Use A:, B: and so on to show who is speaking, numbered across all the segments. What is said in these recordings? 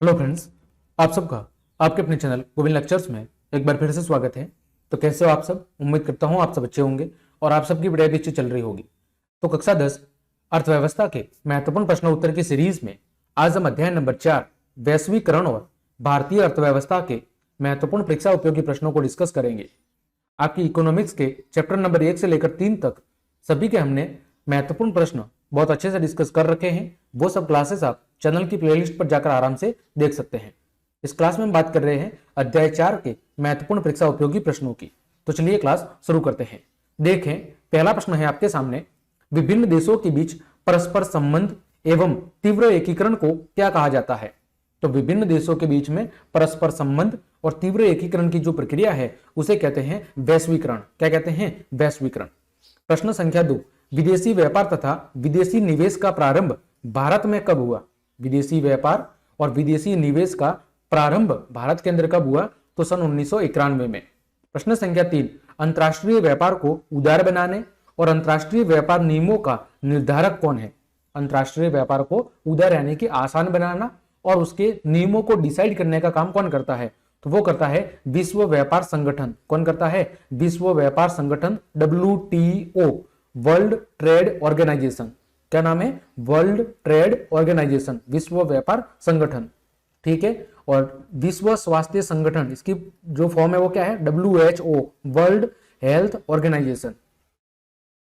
A: Hello friends, आप सबका आपके अपने चैनल गोविंद लेक्चर्स में एक बार फिर से स्वागत है। तो कैसे हो आप सब? उम्मीद करता हूं आप सब अच्छे होंगे और आप सबकी पढ़ाई भी अच्छी चल रही होगी। तो कक्षा 10 अर्थव्यवस्था के महत्वपूर्ण प्रश्न उत्तर की सीरीज में आज हम अध्याय नंबर 4 वैश्वीकरण और भारतीय अर्थव्यवस्था के महत्वपूर्ण परीक्षा उपयोगी प्रश्नों को डिस्कस करेंगे। आपकी इकोनॉमिक्स के चैप्टर नंबर 1 से लेकर 3 तक सभी के हमने महत्वपूर्ण प्रश्न बहुत अच्छे से डिस्कस कर रखे हैं। वो सब क्लासेस आप चैनल की प्लेलिस्ट पर जाकर आराम से देख सकते हैं। इस क्लास में हम बात कर रहे हैं अध्याय 4 के महत्वपूर्ण परीक्षा उपयोगी प्रश्नों की। तो चलिए क्लास शुरू करते हैं। देखें, पहला प्रश्न है आपके सामने, विभिन्न देशों के बीच परस्पर संबंध एवं तीव्र एकीकरण को क्या कहा जाता है? तो विभिन्न देशों के बीच में परस्पर संबंध और तीव्र एकीकरण की जो प्रक्रिया है उसे कहते हैं वैश्वीकरण। क्या कहते हैं? वैश्वीकरण। प्रश्न संख्या 2, विदेशी व्यापार तथा विदेशी निवेश का प्रारंभ भारत में कब हुआ? विदेशी व्यापार और विदेशी निवेश का प्रारंभ भारत के अंदर कब हुआ? तो सन 1991 में। प्रश्न संख्या 3, अंतरराष्ट्रीय व्यापार को उदार बनाने और अंतरराष्ट्रीय व्यापार नियमों का निर्धारक कौन है? अंतरराष्ट्रीय व्यापार को उदार यानी कि आसान बनाना और उसके नियमों को डिसाइड करने का काम कौन करता है? तो वो करता है विश्व व्यापार संगठन। कौन करता है? विश्व व्यापार संगठन, WTO, वर्ल्ड ट्रेड ऑर्गेनाइजेशन। क्या नाम है? वर्ल्ड ट्रेड ऑर्गेनाइजेशन, विश्व व्यापार संगठन। ठीक है। और विश्व स्वास्थ्य संगठन, इसकी जो फॉर्म है वो क्या है? WHO, world health organization.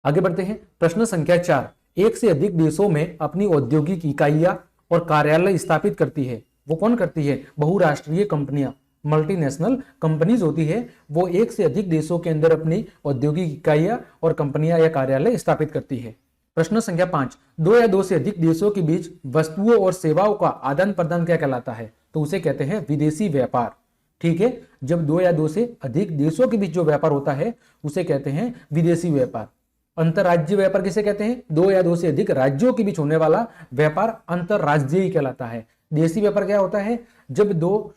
A: आगे बढ़ते हैं। प्रश्न संख्या 4, एक से अधिक देशों में अपनी औद्योगिक इकाइयां और कार्यालय स्थापित करती है। वो कौन करती है? बहुराष्ट्रीय कंपनियां, मल्टीनेशनल कंपनीज होती है। वो एक से अधिक देशों के अंदर अपनी औद्योगिक इकाइयां और कंपनियां या कार्यालय स्थापित करती है। प्रश्न संख्या 5, दो या दो से अधिक देशों के बीच वस्तुओं और सेवाओं का आदान प्रदान क्या कहलाता है? तो उसे कहते हैं विदेशी व्यापार। ठीक है। जब दो या दो से अधिक देशों के बीच जो व्यापार होता है उसे कहते हैं विदेशी व्यापार। अंतरराज्यीय व्यापार किसे कहते हैं? दो या दो से अधिक राज्यों के बीच होने वाला व्यापार अंतरराज्यीय कहलाता है। देशी व्यापार क्या होता है? जब दो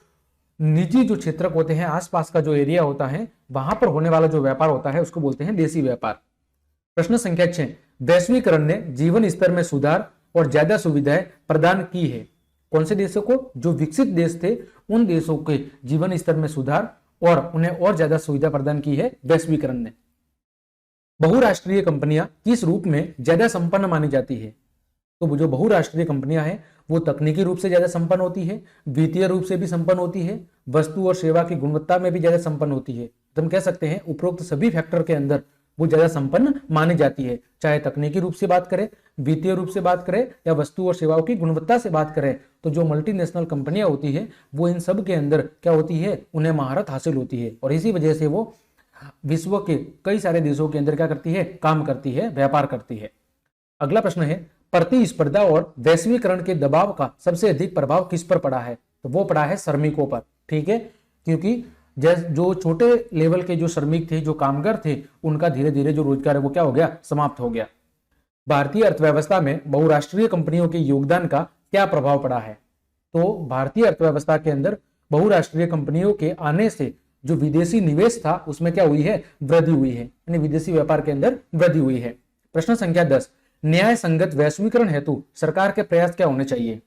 A: निजी जो क्षेत्र होते हैं, आसपास का जो एरिया होता है, वहां पर होने वाला जो व्यापार होता है उसको बोलते हैं देशी व्यापार। प्रश्न संख्या 6, वैश्वीकरण ने जीवन स्तर में सुधार और ज्यादा सुविधाएं प्रदान की है। कौन से देशों को? जो विकसित देश थे उन देशों के जीवन स्तर में सुधार और उन्हें और ज्यादा सुविधा प्रदान की है वैश्वीकरण ने। बहुराष्ट्रीय कंपनियां किस रूप में ज्यादा संपन्न मानी जाती है? तो जो बहुराष्ट्रीय कंपनियां हैं वो तकनीकी रूप से ज्यादा संपन्न होती है, वित्तीय रूप से भी संपन्न होती है, वस्तु और सेवा की गुणवत्ता में भी ज्यादा संपन्न होती है। तो हम कह सकते हैं उपरोक्त सभी फैक्टर के अंदर वो ज्यादा संपन्न मानी जाती है। चाहे तकनीकी रूप से बात करें, वित्तीय रूप से बात करें या वस्तु और सेवाओं की गुणवत्ता से बात करें, तो जो मल्टीनेशनल कंपनियां होती है वो इन सब के अंदर क्या होती है? उन्हें महारत हासिल होती है और इसी वजह से वो विश्व के कई सारे देशों के अंदर क्या करती है? काम करती है, व्यापार करती है। अगला प्रश्न है, प्रतिस्पर्धा और वैश्वीकरण के दबाव का सबसे अधिक प्रभाव किस पर पड़ा है? तो वो पड़ा है श्रमिकों पर। ठीक है। क्योंकि जो छोटे लेवल के जो श्रमिक थे, जो कामगार थे, उनका धीरे धीरे जो रोजगार है वो क्या हो गया? समाप्त हो गया। भारतीय अर्थव्यवस्था में बहुराष्ट्रीय कंपनियों के योगदान का क्या प्रभाव पड़ा है? तो भारतीय अर्थव्यवस्था के अंदर बहुराष्ट्रीय कंपनियों के आने से जो विदेशी निवेश था उसमें क्या हुई है? वृद्धि हुई है, यानी विदेशी व्यापार के अंदर वृद्धि हुई है। प्रश्न संख्या 10, न्याय संगत वैश्वीकरण हेतु सरकार के प्रयास क्या होने चाहिए?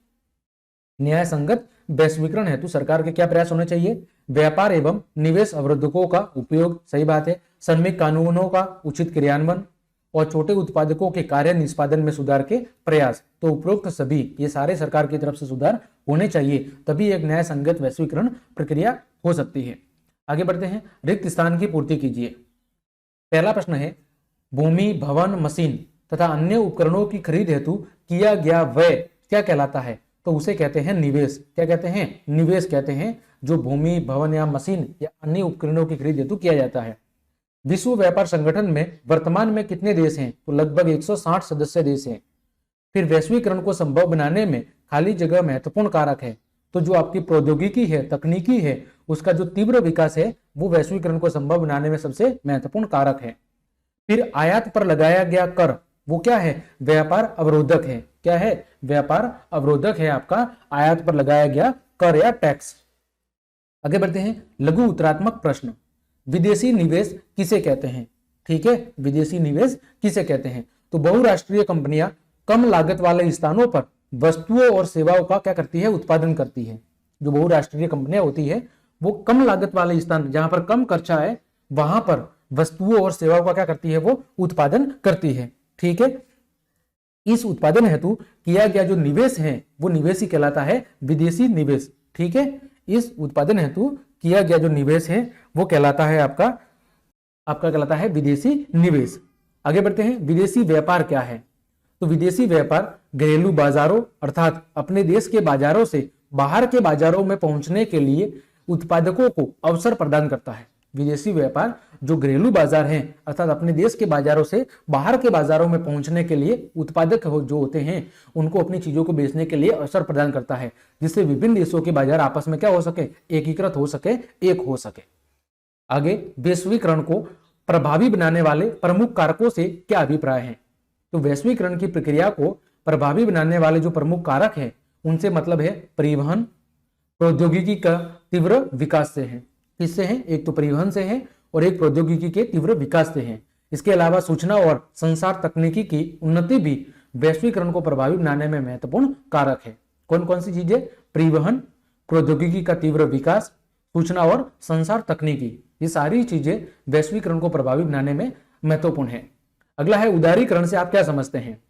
A: न्याय संगत वैश्वीकरण हेतु सरकार के क्या प्रयास होने चाहिए? व्यापार एवं निवेश अवरोधकों का उपयोग, सही बात है, श्रमिक कानूनों का उचित क्रियान्वयन और छोटे उत्पादकों के कार्य निष्पादन में सुधार के प्रयास। तो उपरोक्त सभी ये सारे सरकार की तरफ से सुधार होने चाहिए, तभी एक न्याय संगत वैश्वीकरण प्रक्रिया हो सकती है। आगे बढ़ते हैं। रिक्त स्थान की पूर्ति कीजिए। पहला प्रश्न है, भूमि, भवन, मशीन तथा अन्य उपकरणों की खरीद हेतु किया गया व्यय क्या कहलाता है? तो उसे कहते हैं निवेश। क्या कहते हैं? निवेश कहते हैं जो भूमि, भवन या मशीन या अन्य उपकरणों की खरीद हेतु किया जाता है। विश्व व्यापार संगठन में वर्तमान में कितने देश हैं? तो लगभग 160 सदस्य देश हैं। फिर वैश्वीकरण को संभव बनाने में खाली जगह महत्वपूर्ण कारक है। तो जो आपकी प्रौद्योगिकी है, तकनीकी है, उसका जो तीव्र विकास है वो वैश्वीकरण को संभव बनाने में सबसे महत्वपूर्ण कारक है। फिर आयात पर लगाया गया कर वो क्या है? व्यापार अवरोधक है। क्या है? व्यापार अवरोधक है आपका आयात पर लगाया गया कर या टैक्स। आगे बढ़ते हैं। लघु उत्तरात्मक प्रश्न, विदेशी निवेश किसे कहते हैं? ठीक है, विदेशी निवेश किसे कहते हैं? तो बहुराष्ट्रीय कंपनियां कम लागत वाले स्थानों पर वस्तुओं और सेवाओं का क्या करती है? उत्पादन करती है। जो बहुराष्ट्रीय कंपनियां होती है वो कम लागत वाले स्थान जहां पर कम खर्चा है वहां पर वस्तुओं और सेवाओं का क्या करती है, वो उत्पादन करती है। ठीक है, इस उत्पादन हेतु किया गया जो निवेश है वो निवेश ही कहलाता है विदेशी निवेश। ठीक है, इस उत्पादन हेतु किया गया जो निवेश है वो कहलाता है आपका कहलाता है विदेशी निवेश। आगे बढ़ते हैं, विदेशी व्यापार क्या है? तो विदेशी व्यापार घरेलू बाजारों अर्थात अपने देश के बाजारों से बाहर के बाजारों में पहुंचने के लिए उत्पादकों को अवसर प्रदान करता है। विदेशी व्यापार जो घरेलू बाजार हैं अर्थात अपने देश के बाजारों से बाहर के बाजारों में पहुंचने के लिए उत्पादक जो होते हैं उनको अपनी चीजों को बेचने के लिए अवसर प्रदान करता है, जिससे विभिन्न देशों के बाजार आपस में क्या हो सके, एकीकृत हो सके, एक हो सके। आगे, वैश्वीकरण को प्रभावी बनाने वाले प्रमुख कारकों से क्या अभिप्राय है? तो वैश्वीकरण की प्रक्रिया को प्रभावी बनाने वाले जो प्रमुख कारक हैं उनसे मतलब है परिवहन प्रौद्योगिकी का तीव्र विकास से है। किससे है? एक तो परिवहन से है और एक प्रौद्योगिकी के तीव्र विकास से है। इसके अलावा सूचना और संचार तकनीकी की उन्नति भी वैश्वीकरण को प्रभावी बनाने में महत्वपूर्ण कारक है। कौन कौन सी चीजें? परिवहन, प्रौद्योगिकी का तीव्र विकास, सूचना और संचार तकनीकी, ये सारी चीजें वैश्वीकरण को प्रभावी बनाने में महत्वपूर्ण है। अगला है उदारीकरण से आप क्या समझते हैं?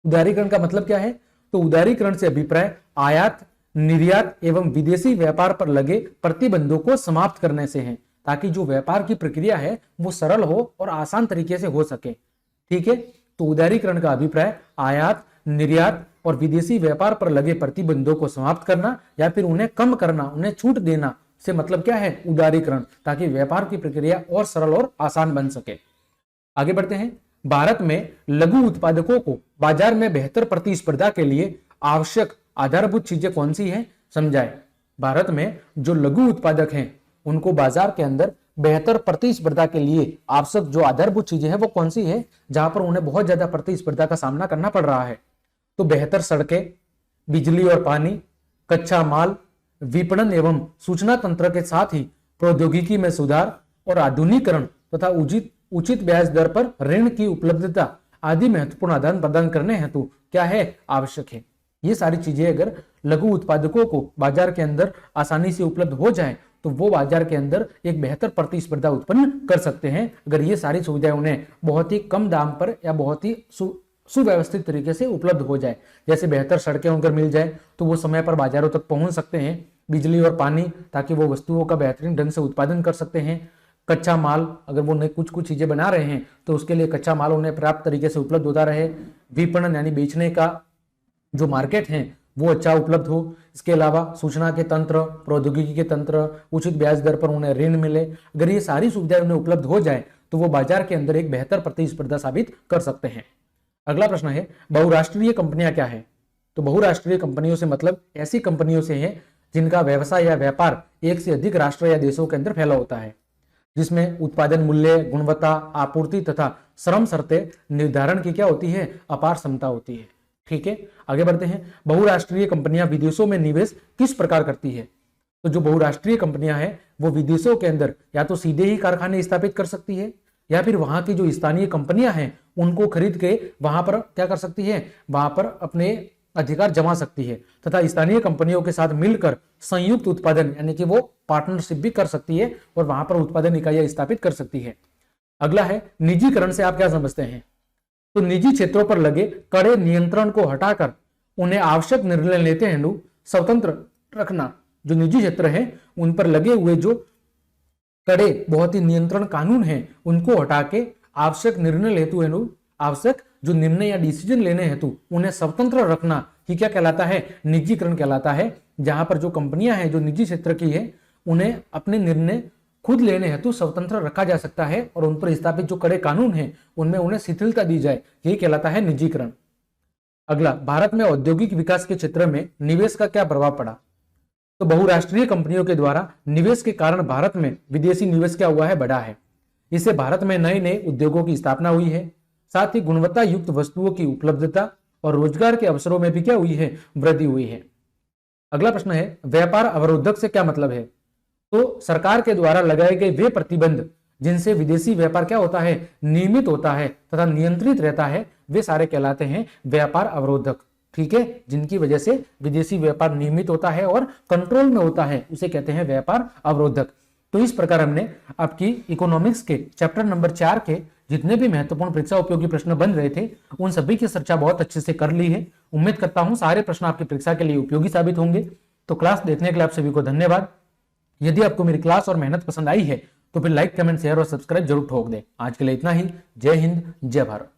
A: उदारीकरण का मतलब क्या है? तो उदारीकरण से अभिप्राय आयात, निर्यात एवं विदेशी व्यापार पर लगे प्रतिबंधों को समाप्त करने से है, ताकि जो व्यापार की प्रक्रिया है वो सरल हो और आसान तरीके से हो सके। ठीक है, तो उदारीकरण का अभिप्राय आयात, निर्यात और विदेशी व्यापार पर लगे प्रतिबंधों को समाप्त करना या फिर उन्हें कम करना, उन्हें छूट देना से मतलब क्या है? उदारीकरण, ताकि व्यापार की प्रक्रिया और सरल और आसान बन सके। आगे बढ़ते हैं, भारत में लघु उत्पादकों को बाजार में बेहतर प्रतिस्पर्धा के लिए आवश्यक आधारभूत चीजें कौन सी हैं, समझाएं। भारत में जो लघु उत्पादक हैं उनको बाजार के अंदर बेहतर प्रतिस्पर्धा के लिए आवश्यक जो आधारभूत चीजें हैं वो कौन सी है, जहां पर उन्हें बहुत ज्यादा प्रतिस्पर्धा का सामना करना पड़ रहा है? तो बेहतर सड़कें, बिजली और पानी, कच्चा माल, विपणन एवं सूचना तंत्र के साथ ही प्रौद्योगिकी में सुधार और आधुनिकीकरण तथा उचित ब्याज दर पर ऋण की उपलब्धता आदि महत्वपूर्ण आदान प्रदान करने हेतु क्या है? आवश्यक है। ये सारी चीजें अगर लघु उत्पादकों को बाजार के अंदर आसानी से उपलब्ध हो जाए तो वो बाजार के अंदर एक बेहतर प्रतिस्पर्धा उत्पन्न कर सकते हैं, अगर ये सारी सुविधाएं उन्हें बहुत ही कम दाम पर या बहुत ही सुव्यवस्थित तरीके से उपलब्ध हो जाए। जैसे बेहतर सड़कें उनकर मिल जाए तो वो समय पर बाजारों तक पहुंच सकते हैं, बिजली और पानी ताकि वो वस्तुओं का बेहतरीन ढंग से उत्पादन कर सकते हैं, कच्चा माल अगर वो कुछ चीजें बना रहे हैं तो उसके लिए कच्चा माल उन्हें पर्याप्त तरीके से उपलब्ध होता रहे, विपणन यानी बेचने का जो मार्केट है वो अच्छा उपलब्ध हो। इसके अलावा सूचना के तंत्र, प्रौद्योगिकी के तंत्र, उचित ब्याज दर पर उन्हें ऋण मिले, अगर ये सारी सुविधाएं उन्हें उपलब्ध हो जाए तो वो बाजार के अंदर एक बेहतर प्रतिस्पर्धा साबित कर सकते हैं। अगला प्रश्न है, बहुराष्ट्रीय कंपनियां क्या है? तो बहुराष्ट्रीय कंपनियों से मतलब ऐसी कंपनियों से है जिनका व्यवसाय या व्यापार एक से अधिक राष्ट्र या देशों के अंदर फैला होता है, जिसमें उत्पादन मूल्य, गुणवत्ता, आपूर्ति तथा श्रम शर्तें निर्धारण की क्या होती है? अपार क्षमता होती है। ठीक है, आगे बढ़ते हैं, बहुराष्ट्रीय कंपनियां विदेशों में निवेश किस प्रकार करती है? तो जो बहुराष्ट्रीय कंपनियां हैं वो विदेशों के अंदर या तो सीधे ही कारखाने स्थापित कर सकती है या फिर वहां की जो स्थानीय कंपनियां हैं उनको खरीद के वहां पर क्या कर सकती है? वहां पर अपने अधिकार जमा सकती है तथा स्थानीय कंपनियों के साथ मिलकर संयुक्त उत्पादन यानी कि वो पार्टनरशिप भी कर सकती है और वहां पर उत्पादन इकाइयां स्थापित कर सकती है। अगला है, निजीकरण से आप क्या समझते हैं? तो निजी क्षेत्रों पर लगे कड़े नियंत्रण को हटाकर उन्हें आवश्यक निर्णय लेते हैं स्वतंत्र रखना। जो निजी क्षेत्र है उन पर लगे हुए जो कड़े बहुत ही नियंत्रण कानून हैं उनको हटा के आवश्यक निर्णय हेतु है आवश्यक जो निर्णय या डिसीजन लेने हेतु उन्हें स्वतंत्र रखना ही क्या कहलाता है? निजीकरण कहलाता है। जहां पर जो कंपनियां हैं जो निजी क्षेत्र की है उन्हें अपने निर्णय खुद लेने हेतु स्वतंत्र रखा जा सकता है और उन पर स्थापित जो कड़े कानून हैं उनमें उन्हें शिथिलता दी जाए, यही कहलाता है निजीकरण। अगला, भारत में औद्योगिक विकास के क्षेत्र में निवेश का क्या प्रभाव पड़ा? तो बहुराष्ट्रीय कंपनियों के द्वारा निवेश के कारण भारत में विदेशी निवेश क्या हुआ है? बढ़ा है। इससे भारत में नए नए उद्योगों की स्थापना हुई है, साथ ही गुणवत्ता युक्त वस्तुओं की उपलब्धता और रोजगार के अवसरों में भी क्या हुई है? वृद्धि हुई है। अगला प्रश्न है, व्यापार अवरोधक से क्या मतलब है? तो सरकार के द्वारा लगाए गए वे प्रतिबंध जिनसे विदेशी व्यापार क्या होता है? नियमित होता है तथा नियंत्रित रहता है, वे सारे कहलाते हैं व्यापार अवरोधक। ठीक है, जिनकी वजह से विदेशी व्यापार नियमित होता है और कंट्रोल में होता है, उसे कहते हैं व्यापार अवरोधक। तो इस प्रकार हमने आपकी इकोनॉमिक्स के चैप्टर नंबर 4 के जितने भी महत्वपूर्ण परीक्षा उपयोगी प्रश्न बन रहे थे उन सभी की चर्चा बहुत अच्छे से कर ली है। उम्मीद करता हूं सारे प्रश्न आपकी परीक्षा के लिए उपयोगी साबित होंगे। तो क्लास देखने के लिए आप सभी को धन्यवाद। यदि आपको मेरी क्लास और मेहनत पसंद आई है तो फिर लाइक, कमेंट, शेयर और सब्सक्राइब जरूर ठोक दें। आज के लिए इतना ही। जय हिंद, जय भारत।